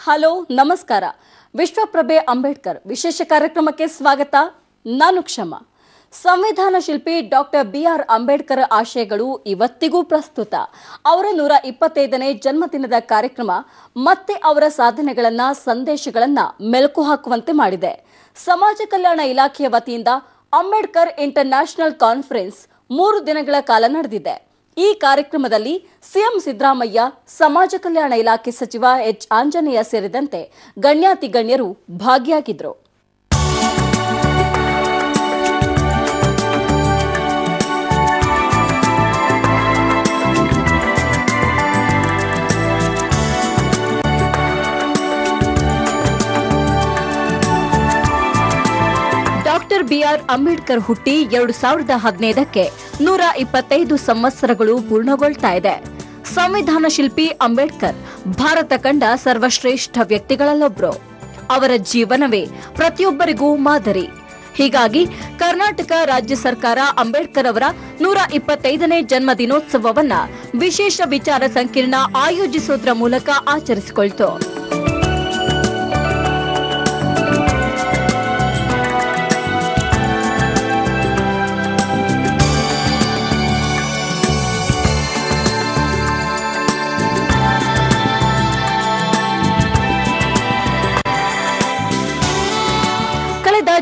Hello ನಮಸ್ಕಾರ. ವಿಶ್ವಪ್ರಭೆ ಅಂಬೇಡ್ಕರ್ ವಿಶೇಷ ಕಾರ್ಯಕ್ರಮಕ್ಕೆ ಸ್ವಾಗತ. ನಾನು ಕ್ಷಮಾ. ಸಂವಿಧಾನ ಶಿಲ್ಪಿ ಡಾಕ್ಟರ್ ಬಿಆರ್ ಅಂಬೇಡ್ಕರ್ ಆಶಯಗಳು ಇವತ್ತಿಗೂ ಪ್ರಸ್ತುತ. ಅವರ 125ನೇ ಜನ್ಮದಿನದ ಕಾರ್ಯಕ್ರಮ ಮತ್ತೆ ಅವರ ಸಾಧನೆಗಳನ್ನ ಸಂದೇಶಗಳನ್ನ ಮೆಲುಕು ಹಾಕುವಂತೆ ಮಾಡಿದೆ. ಸಮಾಜ ಕಲ್ಯಾಣ ಇಲಾಖೆಯ ವತಿಯಿಂದ ಅಂಬೇಡ್ಕರ್ ಇಂಟರ್ ನ್ಯಾಷನಲ್ ಕಾನ್ಫರೆನ್ಸ್ 3 ದಿನಗಳ ಕಾಲ ನಡೆದಿದೆ. ಈ ಕಾರ್ಯಕ್ರಮದಲ್ಲಿ ಸಿಎಂ ಸಿದ್ದರಾಮಯ್ಯ, ಸಮಾಜ ಕಲ್ಯಾಣ ಇಲಾಖೆ ಸಚಿವ ಎಚ್ ಆಂಜನೇಯ ಸೇರಿದಂತೆ ಗಣ್ಯಾತಿ ಗಣ್ಯರು ಭಾಗಿಯಾಗಿದ್ದರು. ಡಾಕ್ಟರ್ ಬಿಆರ್ ಅಂಬೇಡ್ಕರ್ ಹುಟ್ಟಿ 2015ಕ್ಕೆ 125 ಸಂವತ್ಸರಗಳು ಪೂರ್ಣಗೊಳ್ತಾ ಇದೆ. ಸಂವಿಧಾನ ಶಿಲ್ಪಿ ಅಂಬೇಡ್ಕರ್ ಭಾರತ ಕಂಡ ಸರ್ವಶ್ರೇಷ್ಠ ವ್ಯಕ್ತಿಗಳಲ್ಲೊಬ್ರು. ಅವರ ಜೀವನವೇ ಪ್ರತಿಯೊಬ್ಬರಿಗೂ ಮಾದರಿ. ಹೀಗಾಗಿ ಕರ್ನಾಟಕ ರಾಜ್ಯ ಸರ್ಕಾರ ಅಂಬೇಡ್ಕರ್ ಅವರ 125ನೇ ಜನ್ಮ ದಿನೋತ್ಸವವನ್ನ ವಿಶೇಷ ವಿಚಾರ ಸಂಕಿರಣ ಆಯೋಜಿಸೋದ್ರ ಮೂಲಕ ಆಚರಿಸಿಕೊಳ್ತು.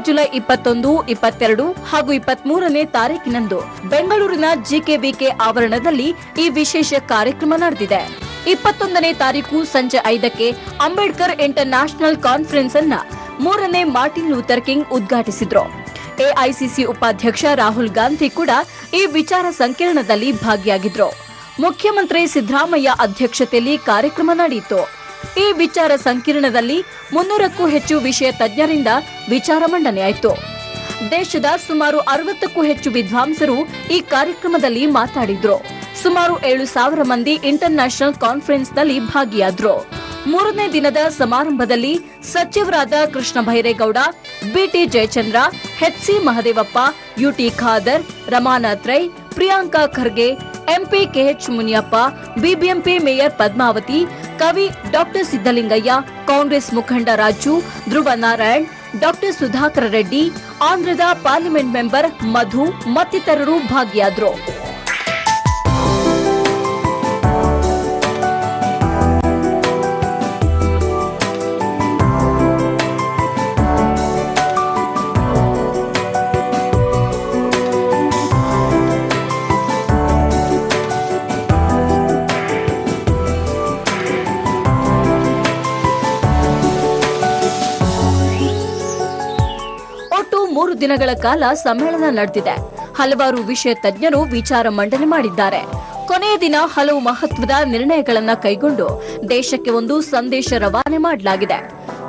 ಜುಲೈ 21, 22 ಹಾಗೂ 23ನೇ ತಾರೀಕಿನಂದು ಬೆಂಗಳೂರಿನ ಜಿಕೆವಿಕೆ ಆವರಣದಲ್ಲಿ ಈ ವಿಶೇಷ ಕಾರ್ಯಕ್ರಮ ನಡೆದಿದೆ. 21ನೇ ತಾರೀಕು ಸಂಜೆ 5ಕ್ಕೆ ಅಂಬೇಡ್ಕರ್ ಇಂಟರ್ ನ್ಯಾಷನಲ್ ಕಾನ್ಫರೆನ್ಸ್ ಅನ್ನ 3ನೇ ಮಾರ್ಟಿನ್ ಲೂಥರ್ ಕಿಂಗ್ ಉದ್ಘಾಟಿಸಿದ್ರು. ಎಐಸಿಸಿ ಉಪಾಧ್ಯಕ್ಷ ರಾಹುಲ್ ಗಾಂಧಿ ಕೂಡ ಈ ವಿಚಾರ ಸಂಕಿರಣದಲ್ಲಿ ಭಾಗಿಯಾಗಿದ್ರು. ಮುಖ್ಯಮಂತ್ರಿ ಸಿದ್ದರಾಮಯ್ಯ ಅಧ್ಯಕ್ಷತೆಯಲ್ಲಿ ಕಾರ್ಯಕ್ರಮ ನಡೆಯಿತು. ಈ ವಿಚಾರ ಸಂಕಿರಣದಲ್ಲಿ 300ಕ್ಕೂ ಹೆಚ್ಚು ವಿಷಯ ತಜ್ಞರಿಂದ ವಿಚಾರ ಮಂಡನೆಯಾಯಿತು. ದೇಶದ ಸುಮಾರು 60ಕ್ಕೂ ಹೆಚ್ಚು ವಿದ್ವಾಂಸರು ಈ ಕಾರ್ಯಕ್ರಮದಲ್ಲಿ ಮಾತಾಡಿದ್ರು. ಸುಮಾರು 7,000 ಮಂದಿ ಇಂಟರ್ ನ್ಯಾಷನಲ್ ಕಾನ್ಫರೆನ್ಸ್ನಲ್ಲಿ ಭಾಗಿಯಾದ್ರು. 3ನೇ ದಿನದ ಸಮಾರಂಭದಲ್ಲಿ ಸಚಿವರಾದ Krishna Byregowda, BT Jayachandra, HC Mahadevappa, UT Khader, Ramanath Rai, Priyanka Kharge, MP KH Muniyappa, BBMP mayor Padmavathi, ಕವಿ ಡಾಕ್ಟರ್ ಸಿದ್ದಲಿಂಗಯ್ಯ, ಕಾಂಗ್ರೆಸ್ ಮುಖಂಡ ರಾಜು, ಧ್ರುವ ನಾರಾಯಣ್, ಡಾಕ್ಟರ್ ಸುಧಾಕರ ರೆಡ್ಡಿ, ಆಂಧ್ರದ ಪಾರ್ಲಿಮೆಂಟ್ ಮೆಂಬರ್ ಮಧು ಮತ್ತಿತರರು ಭಾಗಿಯಾದರು. ಒಟ್ಟು 3 ದಿನಗಳ ಕಾಲ ಸಮ್ಮೇಳನ ನಡೆದಿದೆ. ಹಲವಾರು ವಿಷಯ ತಜ್ಞರು ವಿಚಾರ ಮಂಡನೆ ಮಾಡಿದ್ದಾರೆ. ಕೊನೆಯ ದಿನ ಹಲವು ಮಹತ್ವದ ನಿರ್ಣಯಗಳನ್ನು ಕೈಗೊಂಡು ದೇಶಕ್ಕೆ ಒಂದು ಸಂದೇಶ ರವಾನೆ ಮಾಡಲಾಗಿದೆ.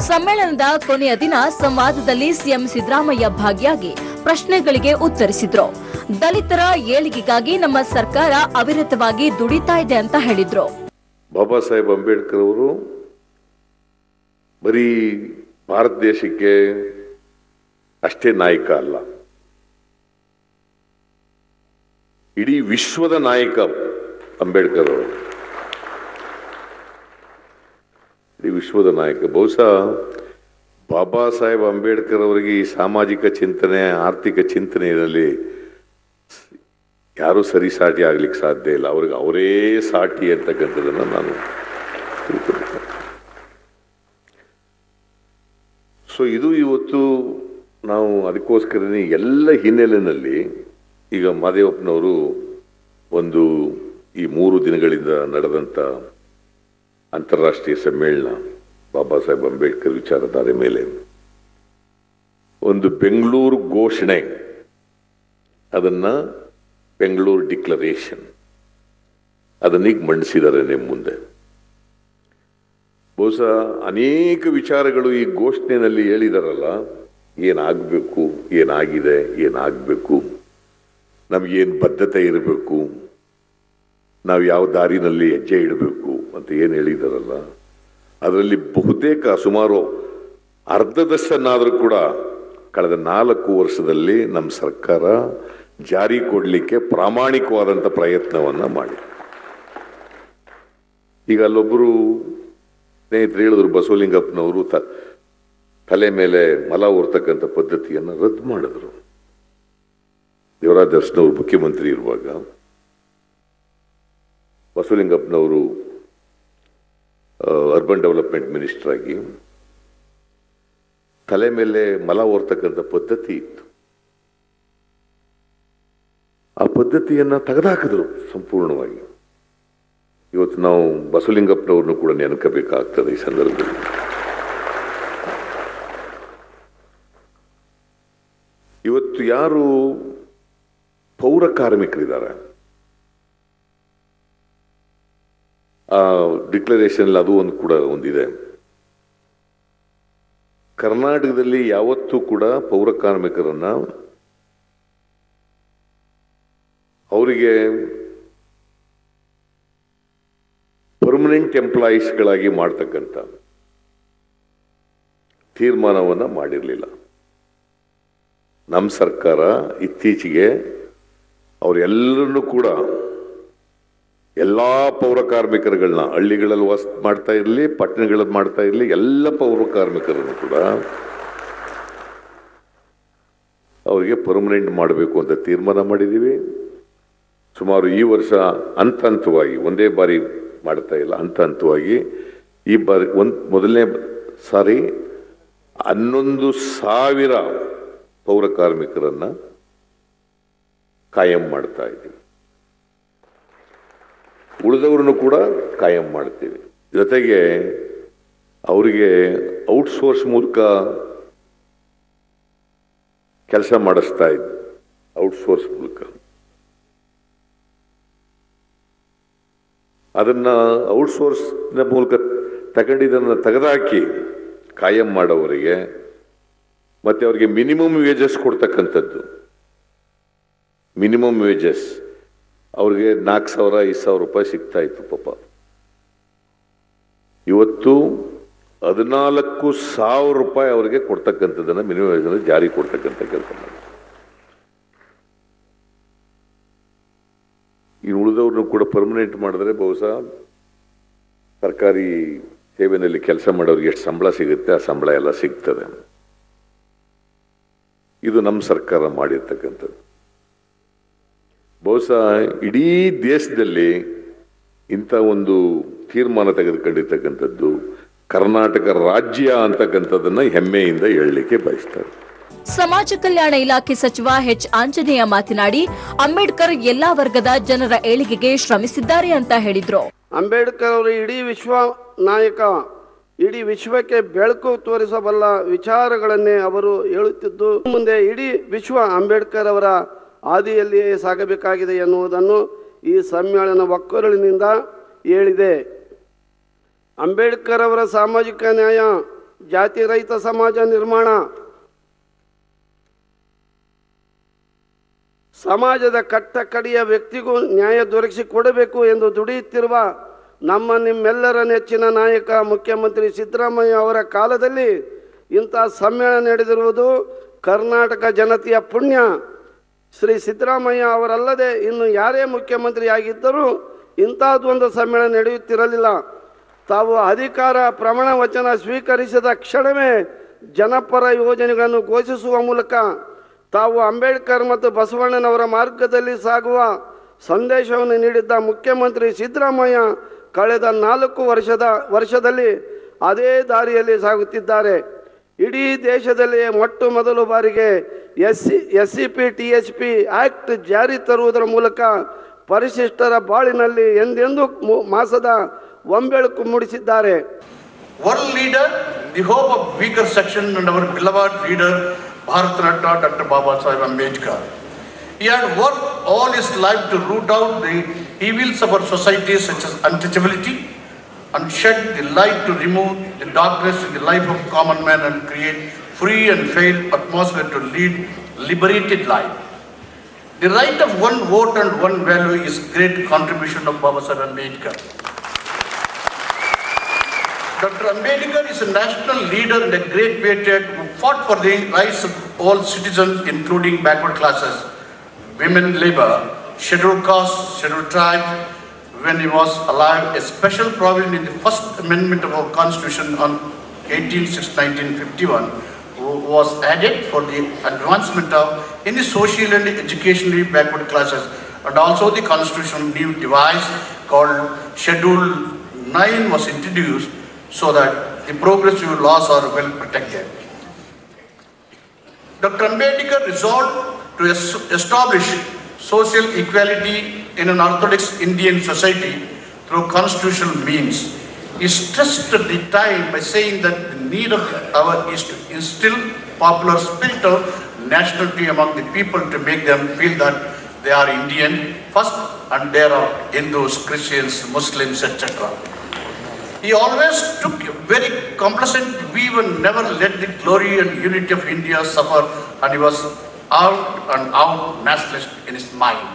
ಸಮ್ಮೇಳನದ ಕೊನೆಯ ದಿನ ಸಂವಾದದಲ್ಲಿ ಸಿಎಂ ಸಿದ್ದರಾಮಯ್ಯ ಭಾಗಿಯಾಗಿ ಪ್ರಶ್ನೆಗಳಿಗೆ ಉತ್ತರಿಸಿದ್ರು. ದಲಿತರ ಏಳಿಗೆಗಾಗಿ ನಮ್ಮ ಸರ್ಕಾರ ಅವಿರತವಾಗಿ ದುಡಿತಾ ಇದೆ ಅಂತ ಹೇಳಿದ್ರು. ಬಾಬಾ ಸಾಹೇಬ್ ಅಂಬೇಡ್ಕರ್ ಅವರು ಬರೀ ಭಾರತ ದೇಶಕ್ಕೆ ಅಷ್ಟೇ ನಾಯಕ ಅಲ್ಲ, ಇಡೀ ವಿಶ್ವದ ನಾಯಕ ಅಂಬೇಡ್ಕರ್ ಅವರು. ಇಡೀ ವಿಶ್ವದ ನಾಯಕ. ಬಹುಶಃ ಬಾಬಾ ಸಾಹೇಬ್ ಅಂಬೇಡ್ಕರ್ ಅವರಿಗೆ ಈ ಸಾಮಾಜಿಕ ಚಿಂತನೆ, ಆರ್ಥಿಕ ಚಿಂತನೆಯಲ್ಲಿ ಯಾರೂ ಸರಿಸಾಟಿ ಆಗ್ಲಿಕ್ಕೆ ಸಾಧ್ಯ ಇಲ್ಲ. ಅವ್ರಿಗೆ ಅವರೇ ಸಾಟಿ ಅಂತಕ್ಕಂಥದ್ದನ್ನು ನಾನು ತಿಳ್ಕೊಂಡಿದ್ದೆ. ಸೊ ಇದು ಇವತ್ತು ನಾವು ಅದಕ್ಕೋಸ್ಕರನೇ ಎಲ್ಲ ಹಿನ್ನೆಲೆಯಲ್ಲಿ ಈಗ ಮಾದೇವಪ್ಪನವರು ಒಂದು ಈ 3 ದಿನಗಳಿಂದ ನಡೆದಂಥ ಅಂತಾರಾಷ್ಟ್ರೀಯ ಸಮ್ಮೇಳನ ಬಾಬಾ ಸಾಹೇಬ್ ಅಂಬೇಡ್ಕರ್ ವಿಚಾರಧಾರೆ ಮೇಲೆ ಒಂದು ಬೆಂಗಳೂರು ಘೋಷಣೆ, ಅದನ್ನ ಬೆಂಗಳೂರು ಡಿಕ್ಲರೇಷನ್ ಅದನ್ನೀಗ ಮಂಡಿಸಿದ್ದಾರೆ ನಿಮ್ಮ ಮುಂದೆ. ಬಹುಶಃ ಅನೇಕ ವಿಚಾರಗಳು ಈ ಘೋಷಣೆಯಲ್ಲಿ ಹೇಳಿದಾರಲ್ಲ, ಏನಾಗಬೇಕು, ಏನಾಗಿದೆ, ಏನಾಗಬೇಕು, ನಮಗೇನು ಬದ್ಧತೆ ಇರಬೇಕು, ನಾವು ಯಾವ ದಾರಿನಲ್ಲಿ ಹೆಜ್ಜೆ ಇಡಬೇಕು ಅಂತ ಏನು ಹೇಳಿದಾರಲ್ಲ, ಅದರಲ್ಲಿ ಬಹುತೇಕ ಸುಮಾರು ಅರ್ಧದಷ್ಟನ್ನಾದರೂ ಕೂಡ ಕಳೆದ 4 ವರ್ಷದಲ್ಲಿ ನಮ್ಮ ಸರ್ಕಾರ ಜಾರಿ ಕೊಡಲಿಕ್ಕೆ ಪ್ರಾಮಾಣಿಕವಾದಂಥ ಪ್ರಯತ್ನವನ್ನು ಮಾಡಿ. ಈಗ ಅಲ್ಲೊಬ್ಬರು ಸ್ನೇಹಿತರು ಹೇಳಿದ್ರು, ಬಸವಲಿಂಗಪ್ಪನವರು ತಲೆ ಮೇಲೆ ಮಲ ಹೊರ್ತಕ್ಕಂಥ ಪದ್ಧತಿಯನ್ನು ರದ್ದು ಮಾಡಿದ್ರು. ದೇವರಾಜ ಅರಸನವರು ಮುಖ್ಯಮಂತ್ರಿ ಇರುವಾಗ ಬಸವಲಿಂಗಪ್ಪನವರು ಅರ್ಬನ್ ಡೆವಲಪ್ಮೆಂಟ್ ಮಿನಿಸ್ಟರ್ ಆಗಿ ತಲೆ ಮೇಲೆ ಮಲ ಹೊರ್ತಕ್ಕಂಥ ಪದ್ಧತಿ ಇತ್ತು. ಆ ಪದ್ಧತಿಯನ್ನು ತೆಗೆದುಹಾಕಿದ್ರು ಸಂಪೂರ್ಣವಾಗಿ. ಇವತ್ತು ನಾವು ಬಸವಲಿಂಗಪ್ಪನವ್ರನ್ನು ಕೂಡ ನೆನಕಬೇಕಾಗ್ತದೆ ಈ ಸಂದರ್ಭದಲ್ಲಿ. ಇವತ್ತು ಯಾರು ಪೌರ ಕಾರ್ಮಿಕರಿದ್ದಾರೆ, ಆ ಡಿಕ್ಲರೇಷನ್ ಅದು ಒಂದು ಕೂಡ ಒಂದಿದೆ. ಕರ್ನಾಟಕದಲ್ಲಿ ಯಾವತ್ತೂ ಕೂಡ ಪೌರ ಕಾರ್ಮಿಕರನ್ನ ಅವರಿಗೆ ಪರ್ಮನೆಂಟ್ ಎಂಪ್ಲಾಯೀಸ್ಗಳಾಗಿ ಮಾಡ್ತಕ್ಕಂಥ ತೀರ್ಮಾನವನ್ನ ಮಾಡಿರಲಿಲ್ಲ. ನಮ್ಮ ಸರ್ಕಾರ ಇತ್ತೀಚೆಗೆ ಅವರೆಲ್ಲರನ್ನೂ ಕೂಡ ಎಲ್ಲ ಪೌರ ಕಾರ್ಮಿಕರುಗಳನ್ನ ಹಳ್ಳಿಗಳಲ್ಲಿ ವಾಸ ಮಾಡ್ತಾ ಇರಲಿ, ಪಟ್ಟಣಗಳಲ್ಲಿ ಮಾಡ್ತಾ ಇರಲಿ, ಎಲ್ಲ ಪೌರ ಕಾರ್ಮಿಕರನ್ನು ಕೂಡ ಅವರಿಗೆ ಪರ್ಮನೆಂಟ್ ಮಾಡಬೇಕು ಅಂತ ತೀರ್ಮಾನ ಮಾಡಿದ್ದೀವಿ. ಸುಮಾರು ಈ ವರ್ಷ ಹಂತ ಹಂತವಾಗಿ, ಒಂದೇ ಬಾರಿ ಮಾಡ್ತಾ ಇಲ್ಲ, ಹಂತ ಹಂತವಾಗಿ ಈ ಬಾರಿ ಮೊದಲನೇ ಸಾರಿ 11,000 ಪೌರ ಕಾರ್ಮಿಕರನ್ನ ಕಾಯಂ ಮಾಡ್ತಾ ಇದ್ದೀವಿ. ಉಳಿದವ್ರನ್ನು ಕೂಡ ಕಾಯಂ ಮಾಡ್ತೀವಿ. ಜೊತೆಗೆ ಅವರಿಗೆ ಔಟ್ಸೋರ್ಸ್ ಮೂಲಕ ಕೆಲಸ ಮಾಡಿಸ್ತಾ ಇದ್ವಿ. ಔಟ್ಸೋರ್ಸ್ ಮೂಲಕ ಅದನ್ನ ಔಟ್ಸೋರ್ಸ್ನ ಮೂಲಕ ತಗೊಂಡಿದ್ದನ್ನು ತೆಗೆದುಹಾಕಿ ಕಾಯಂ ಮಾಡೋವರಿಗೆ ಮತ್ತೆ ಅವರಿಗೆ ಮಿನಿಮಮ್ ವೇಜಸ್ ಕೊಡ್ತಕ್ಕಂಥದ್ದು. ಮಿನಿಮಮ್ ವೇಜಸ್ ಅವ್ರಿಗೆ 4,000-5,000 ರೂಪಾಯಿ ಸಿಗ್ತಾ ಇತ್ತು ಪಾಪ. ಇವತ್ತು 14,000 ರೂಪಾಯಿ ಅವರಿಗೆ ಕೊಡ್ತಕ್ಕಂಥದ್ದನ್ನ ಮಿನಿಮಮ್ ವೇಜ್ ಜಾರಿ ಕೊಡ್ತಕ್ಕಂಥ ಕೆಲಸ ಮಾಡಿ. ಇನ್ನು ಉಳಿದವ್ರನ್ನು ಕೂಡ ಪರ್ಮನೆಂಟ್ ಮಾಡಿದ್ರೆ ಬಹುಶಃ ಸರ್ಕಾರಿ ಸೇವೆಯಲ್ಲಿ ಕೆಲಸ ಮಾಡೋರಿಗೆ ಎಷ್ಟು ಸಂಬಳ ಸಿಗುತ್ತೆ ಆ ಸಂಬಳ ಎಲ್ಲ ಸಿಗ್ತದೆ. ಇದು ನಮ್ಮ ಸರ್ಕಾರ ಮಾಡಿರ್ತಕ್ಕಂಥದ್ದು. ಬಹುಶಃ ಇಡೀ ದೇಶದಲ್ಲಿ ಇಂಥ ಒಂದು ತೀರ್ಮಾನ ತೆಗೆದುಕೊಂಡಿರ್ತಕ್ಕಂಥದ್ದು ಕರ್ನಾಟಕ ರಾಜ್ಯ ಅಂತಕ್ಕಂಥದ್ದನ್ನ ಹೆಮ್ಮೆಯಿಂದ ಹೇಳಲಿಕ್ಕೆ ಬಯಸ್ತಾರೆ. ಸಮಾಜ ಕಲ್ಯಾಣ ಇಲಾಖೆ ಸಚಿವ ಎಚ್ ಆಂಜನೇಯ ಮಾತನಾಡಿ, ಅಂಬೇಡ್ಕರ್ ಎಲ್ಲಾ ವರ್ಗದ ಜನರ ಏಳಿಗೆಗೆ ಶ್ರಮಿಸಿದ್ದಾರೆ ಅಂತ ಹೇಳಿದ್ರು. ಅಂಬೇಡ್ಕರ್ ಅವರು ಇಡೀ ವಿಶ್ವ ನಾಯಕ, ಇಡೀ ವಿಶ್ವಕ್ಕೆ ಬೆಳಕು ತೋರಿಸಬಲ್ಲ ವಿಚಾರಗಳನ್ನೇ ಅವರು ಹೇಳುತ್ತಿದ್ದು, ಮುಂದೆ ಇಡೀ ವಿಶ್ವ ಅಂಬೇಡ್ಕರ್ ಅವರ ಹಾದಿಯಲ್ಲಿಯೇ ಸಾಗಬೇಕಾಗಿದೆ ಎನ್ನುವುದನ್ನು ಈ ಸಮ್ಮೇಳನ ಒಕ್ಕೊರಳಿನಿಂದ ಹೇಳಿದೆ. ಅಂಬೇಡ್ಕರ್ ಅವರ ಸಾಮಾಜಿಕ ನ್ಯಾಯ, ಜಾತಿ ರಹಿತ ಸಮಾಜ ನಿರ್ಮಾಣ, ಸಮಾಜದ ಕಟ್ಟ ಕಡೆಯ ವ್ಯಕ್ತಿಗೂ ನ್ಯಾಯ ದೊರಕಿಸಿಕೊಡಬೇಕು ಎಂದು ದುಡಿಯುತ್ತಿರುವ ನಿಮ್ಮೆಲ್ಲರ ನೆಚ್ಚಿನ ನಾಯಕ ಮುಖ್ಯಮಂತ್ರಿ ಸಿದ್ದರಾಮಯ್ಯ ಅವರ ಕಾಲದಲ್ಲಿ ಇಂಥ ಸಮ್ಮೇಳನ ನಡೆದಿರುವುದು ಕರ್ನಾಟಕ ಜನತೆಯ ಪುಣ್ಯ. ಶ್ರೀ ಸಿದ್ದರಾಮಯ್ಯ ಅವರಲ್ಲದೆ ಇನ್ನು ಯಾರೇ ಮುಖ್ಯಮಂತ್ರಿಯಾಗಿದ್ದರೂ ಇಂಥದ್ದೊಂದು ಸಮ್ಮೇಳನ ನಡೆಯುತ್ತಿರಲಿಲ್ಲ. ತಾವು ಅಧಿಕಾರ ಪ್ರಮಾಣ ವಚನ ಸ್ವೀಕರಿಸಿದ ಕ್ಷಣವೇ ಜನಪರ ಯೋಜನೆಗಳನ್ನು ಘೋಷಿಸುವ ಮೂಲಕ ತಾವು ಅಂಬೇಡ್ಕರ್ ಮತ್ತು ಬಸವಣ್ಣನವರ ಮಾರ್ಗದಲ್ಲಿ ಸಾಗುವ ಸಂದೇಶವನ್ನು ನೀಡಿದ್ದ ಮುಖ್ಯಮಂತ್ರಿ ಸಿದ್ದರಾಮಯ್ಯ ಕಳೆದ 4 ವರ್ಷದಲ್ಲಿ ಅದೇ ದಾರಿಯಲ್ಲಿ ಸಾಗುತ್ತಿದ್ದಾರೆ. ಇಡೀ ದೇಶದಲ್ಲಿ ಮೊಟ್ಟ ಮೊದಲ ಬಾರಿಗೆ SCP-TSP ಆಕ್ಟ್ ಜಾರಿ ತರುವುದರ ಮೂಲಕ ಪರಿಶಿಷ್ಟರ ಬಾಳಿನಲ್ಲಿ ಎಂದೆಂದೂ ಮಾಸದ ಒಂಬೆಳಕು ಮೂಡಿಸಿದ್ದಾರೆ. World leader, the hope of weaker section and our beloved leader Bharat Ratna Dr. Baba Sahib Ambedkar. He had worked all his life to root out the evils of our society such as untouchability and shed the light to remove the darkness in the life of common man and create free and fair atmosphere to lead liberated life. The right of one vote and one value is great contribution of Baba Sahib Ambedkar. Dr. Ambedkar is a national leader and a great patriot who fought for the rights of all citizens, including backward classes, women labor, scheduled castes, scheduled tribes, when he was alive, a special provision in the First Amendment of our Constitution on 1951 was added for the advancement of any social and educationally backward classes, and also the constitutional new device called Schedule 9 was introduced so that the progressive laws are well protected. Dr. Ambedkar resolved to establish social equality in an orthodox Indian society through constitutional means. He stressed at the time by saying that the need of the hour is to instill popular spirit of nationality among the people to make them feel that they are Indian first and there are Hindus, Christians, Muslims, etc. He always took a very complacent view and never let the glory and unity of India suffer, and he was out nationalist in his mind.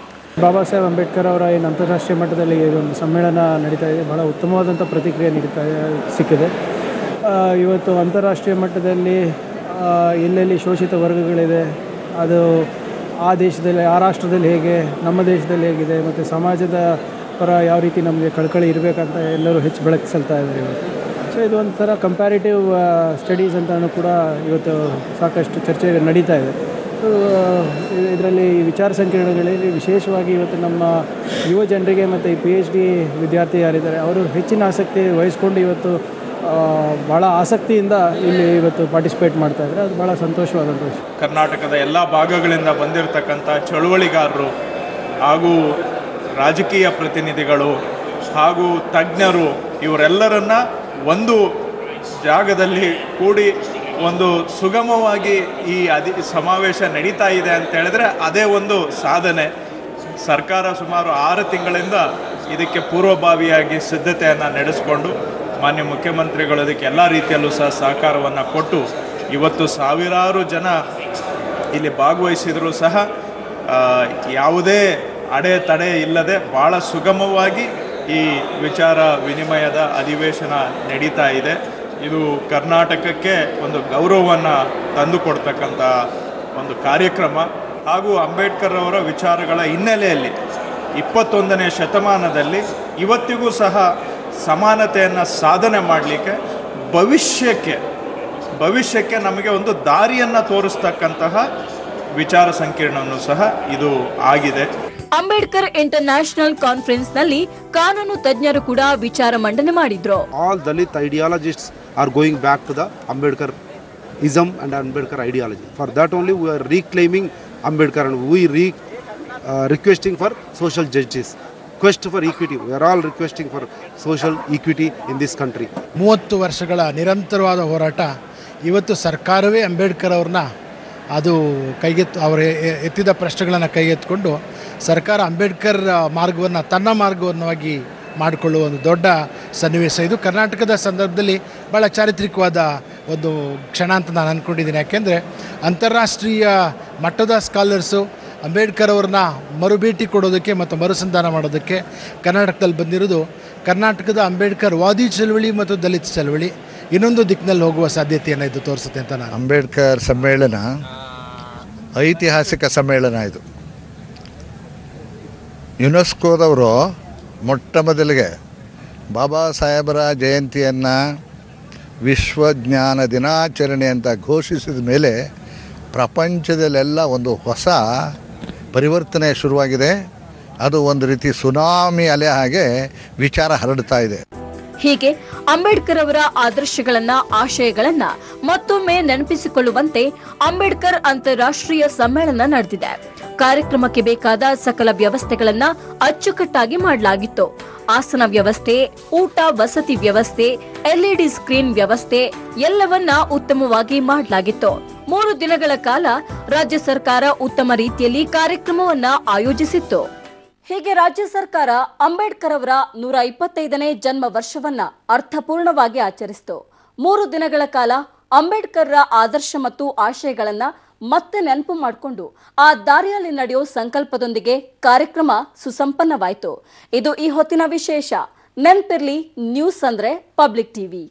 Baba Saheb Ambedkar ಅವರ ಏನು ಅಂತಾರಾಷ್ಟ್ರೀಯ ಮಟ್ಟದಲ್ಲಿ ಒಂದು ಸಮ್ಮೇಳನ ನಡೀತಾ ಇದೆ, ಬಹಳ ಉತ್ತಮವಾದಂಥ ಪ್ರತಿಕ್ರಿಯೆ ಸಿಕ್ಕಿದೆ. ಇವತ್ತು ಅಂತಾರಾಷ್ಟ್ರೀಯ ಮಟ್ಟದಲ್ಲಿ ಎಲ್ಲೆಲ್ಲಿ ಶೋಷಿತ ವರ್ಗಗಳಿದೆ, ಅದು ಆ ದೇಶದಲ್ಲಿ ಆ ರಾಷ್ಟ್ರದಲ್ಲಿ ಹೇಗೆ, ನಮ್ಮ ದೇಶದಲ್ಲಿ ಹೇಗಿದೆ, ಮತ್ತು ಸಮಾಜದ ಪರ ಯಾವ ರೀತಿ ನಮಗೆ ಕಳಕಳಿ ಇರಬೇಕಂತ ಎಲ್ಲರೂ ಹೆಚ್ಚು ಬೆಳಕಿಸಲ್ತಾ ಇದ್ದಾರೆ ಇವತ್ತು. ಸೊ ಇದು ಒಂಥರ ಕಂಪ್ಯಾರಿಟಿವ್ ಸ್ಟಡೀಸ್ ಅಂತಲೂ ಕೂಡ ಇವತ್ತು ಸಾಕಷ್ಟು ಚರ್ಚೆ ನಡೀತಾ ಇದೆ. ಇದರಲ್ಲಿ ವಿಚಾರ ಸಂಕಿರಣಗಳಲ್ಲಿ ವಿಶೇಷವಾಗಿ ಇವತ್ತು ನಮ್ಮ ಯುವ ಜನರಿಗೆ ಮತ್ತು ಈ PhD ವಿದ್ಯಾರ್ಥಿ ಯಾರಿದ್ದಾರೆ ಅವರು ಹೆಚ್ಚಿನ ಆಸಕ್ತಿ ವಹಿಸ್ಕೊಂಡು ಇವತ್ತು ಭಾಳ ಆಸಕ್ತಿಯಿಂದ ಇಲ್ಲಿ ಇವತ್ತು ಪಾರ್ಟಿಸಿಪೇಟ್ ಮಾಡ್ತಾ ಇದ್ದಾರೆ. ಅದು ಭಾಳ ಸಂತೋಷವಾದಂಥ ವಿಷಯ. ಕರ್ನಾಟಕದ ಎಲ್ಲ ಭಾಗಗಳಿಂದ ಬಂದಿರತಕ್ಕಂಥ ಚಳುವಳಿಗಾರರು ಹಾಗೂ ರಾಜಕೀಯ ಪ್ರತಿನಿಧಿಗಳು ಹಾಗೂ ತಜ್ಞರು ಇವರೆಲ್ಲರನ್ನ ಒಂದು ಜಾಗದಲ್ಲಿ ಕೂಡಿ ಒಂದು ಸುಗಮವಾಗಿ ಈ ಸಮಾವೇಶ ನಡೀತಾ ಇದೆ ಅಂತ ಹೇಳಿದ್ರೆ ಅದೇ ಒಂದು ಸಾಧನೆ. ಸರ್ಕಾರ ಸುಮಾರು 6 ತಿಂಗಳಿಂದ ಇದಕ್ಕೆ ಪೂರ್ವಭಾವಿಯಾಗಿ ಸಿದ್ಧತೆಯನ್ನು ನಡೆಸಿಕೊಂಡು ಮಾನ್ಯ ಮುಖ್ಯಮಂತ್ರಿಗಳು ಅದಕ್ಕೆ ಎಲ್ಲ ರೀತಿಯಲ್ಲೂ ಸಹ ಸಹಕಾರವನ್ನು ಕೊಟ್ಟು ಇವತ್ತು ಸಾವಿರಾರು ಜನ ಇಲ್ಲಿ ಭಾಗವಹಿಸಿದರೂ ಸಹ ಯಾವುದೇ ಅಡೆತಡೆ ಇಲ್ಲದೆ ಭಾಳ ಸುಗಮವಾಗಿ ಈ ವಿಚಾರ ವಿನಿಮಯದ ಅಧಿವೇಶನ ನಡೀತಾ ಇದೆ. ಇದು ಕರ್ನಾಟಕಕ್ಕೆ ಒಂದು ಗೌರವವನ್ನು ತಂದುಕೊಡ್ತಕ್ಕಂಥ ಒಂದು ಕಾರ್ಯಕ್ರಮ ಹಾಗೂ ಅಂಬೇಡ್ಕರ್ ಅವರ ವಿಚಾರಗಳ ಹಿನ್ನೆಲೆಯಲ್ಲಿ 21ನೇ ಶತಮಾನದಲ್ಲಿ ಇವತ್ತಿಗೂ ಸಹ ಸಮಾನತೆಯನ್ನು ಸಾಧನೆ ಮಾಡಲಿಕ್ಕೆ ಭವಿಷ್ಯಕ್ಕೆ ನಮಗೆ ಒಂದು ದಾರಿಯನ್ನು ತೋರಿಸ್ತಕ್ಕಂತಹ ವಿಚಾರ ಸಂಕಿರಣವನ್ನು ಸಹ ಇದು ಆಗಿದೆ. ಅಂಬೇಡ್ಕರ್ ಇಂಟರ್ನ್ಯಾಷನಲ್ ಕಾನ್ಫರೆನ್ಸ್ ನಲ್ಲಿ ಕಾನೂನು ತಜ್ಞರು ಕೂಡ ವಿಚಾರ ಮಂಡನೆ ಮಾಡಿದ್ರು. All Dalit ideologists are going back to the Ambedkarism and Ambedkar ideology. For that only we are reclaiming Ambedkar and we requesting for social justice, quest for equity. We are all requesting for social equity in this country. 30 ವರ್ಷಗಳ ನಿರಂತರವಾದ ಹೋರಾಟ ಇವತ್ತು ಸರ್ಕಾರವೇ ಅಂಬೇಡ್ಕರ್ ಅವ್ರನ್ನ ಅದು ಅವರು ಎತ್ತಿದ ಪ್ರಶ್ನೆಗಳನ್ನು ಕೈಗೆತ್ತಿಕೊಂಡು ಸರ್ಕಾರ ಅಂಬೇಡ್ಕರ್ ಮಾರ್ಗವನ್ನು ತನ್ನ ಮಾರ್ಗವನ್ನಾಗಿ ಮಾಡಿಕೊಳ್ಳುವ ಒಂದು ದೊಡ್ಡ ಸನ್ನಿವೇಶ ಇದು. ಕರ್ನಾಟಕದ ಸಂದರ್ಭದಲ್ಲಿ ಭಾಳ ಚಾರಿತ್ರಿಕವಾದ ಒಂದು ಕ್ಷಣ ಅಂತ ನಾನು ಅಂದ್ಕೊಂಡಿದ್ದೀನಿ. ಯಾಕೆಂದರೆ ಅಂತಾರಾಷ್ಟ್ರೀಯ ಮಟ್ಟದ ಸ್ಕಾಲರ್ಸು ಅಂಬೇಡ್ಕರ್ ಅವ್ರನ್ನ ಮರುಭೇಟಿ ಕೊಡೋದಕ್ಕೆ ಮತ್ತು ಮರುಸಂಧಾನ ಮಾಡೋದಕ್ಕೆ ಕರ್ನಾಟಕದಲ್ಲಿ ಬಂದಿರೋದು ಕರ್ನಾಟಕದ ಅಂಬೇಡ್ಕರ್ ವಾದಿ ಚಳವಳಿ ಮತ್ತು ದಲಿತ ಚಳವಳಿ ಇನ್ನೊಂದು ದಿಕ್ಕಿನಲ್ಲಿ ಹೋಗುವ ಸಾಧ್ಯತೆಯನ್ನು ಇದು ತೋರಿಸುತ್ತೆ ಅಂತ ನಾನು. ಅಂಬೇಡ್ಕರ್ ಸಮ್ಮೇಳನ ಐತಿಹಾಸಿಕ ಸಮ್ಮೇಳನ ಇದು. ಯುನೆಸ್ಕೋದವರು ಮೊಟ್ಟ ಮೊದಲಿಗೆ ಬಾಬಾ ಸಾಹೇಬರ ಜಯಂತಿಯನ್ನು ವಿಶ್ವಜ್ಞಾನ ದಿನಾಚರಣೆ ಅಂತ ಘೋಷಿಸಿದ ಮೇಲೆ ಪ್ರಪಂಚದಲ್ಲೆಲ್ಲ ಒಂದು ಹೊಸ ಪರಿವರ್ತನೆ ಶುರುವಾಗಿದೆ. ಅದು ಒಂದು ರೀತಿ ಸುನಾಮಿ ಅಲೆ ಹಾಗೆ ವಿಚಾರ ಹರಡ್ತಾ ಇದೆ. ಹೀಗೆ ಅಂಬೇಡ್ಕರ್ ಅವರ ಆದರ್ಶಗಳನ್ನ ಆಶಯಗಳನ್ನ ಮತ್ತೊಮ್ಮೆ ನೆನಪಿಸಿಕೊಳ್ಳುವಂತೆ ಅಂಬೇಡ್ಕರ್ ಅಂತಾರಾಷ್ಟ್ರೀಯ ಸಮ್ಮೇಳನ ನಡೆದಿದೆ. ಕಾರ್ಯಕ್ರಮಕ್ಕೆ ಬೇಕಾದ ಸಕಲ ವ್ಯವಸ್ಥೆಗಳನ್ನ ಅಚ್ಚುಕಟ್ಟಾಗಿ ಮಾಡಲಾಗಿತ್ತು. ಆಸನ ವ್ಯವಸ್ಥೆ, ಊಟ ವಸತಿ ವ್ಯವಸ್ಥೆ, LED ಸ್ಕ್ರೀನ್ ವ್ಯವಸ್ಥೆ ಎಲ್ಲವನ್ನ ಉತ್ತಮವಾಗಿ ಮಾಡಲಾಗಿತ್ತು. 3 ದಿನಗಳ ಕಾಲ ರಾಜ್ಯ ಸರ್ಕಾರ ಉತ್ತಮ ರೀತಿಯಲ್ಲಿ ಕಾರ್ಯಕ್ರಮವನ್ನ ಆಯೋಜಿಸಿತ್ತು. ಹೀಗೆ ರಾಜ್ಯ ಸರ್ಕಾರ ಅಂಬೇಡ್ಕರ್ ಅವರ 125ನೇ ಜನ್ಮ ವರ್ಷವನ್ನ ಅರ್ಥಪೂರ್ಣವಾಗಿ ಆಚರಿಸಿತು. 3 ದಿನಗಳ ಕಾಲ ಅಂಬೇಡ್ಕರ್ರ ಆದರ್ಶ ಮತ್ತು ಆಶಯಗಳನ್ನ ಮತ್ತೆ ನೆನಪು ಮಾಡಿಕೊಂಡು ಆ ದಾರಿಯಲ್ಲಿ ನಡೆಯೋ ಸಂಕಲ್ಪದೊಂದಿಗೆ ಕಾರ್ಯಕ್ರಮ ಸುಸಂಪನ್ನವಾಯಿತು. ಇದು ಈ ಹೊತ್ತಿನ ವಿಶೇಷ. ನೆನಪಿರ್ಲಿ, ನ್ಯೂಸ್ ಅಂದ್ರೆ ಪಬ್ಲಿಕ್ ಟಿವಿ.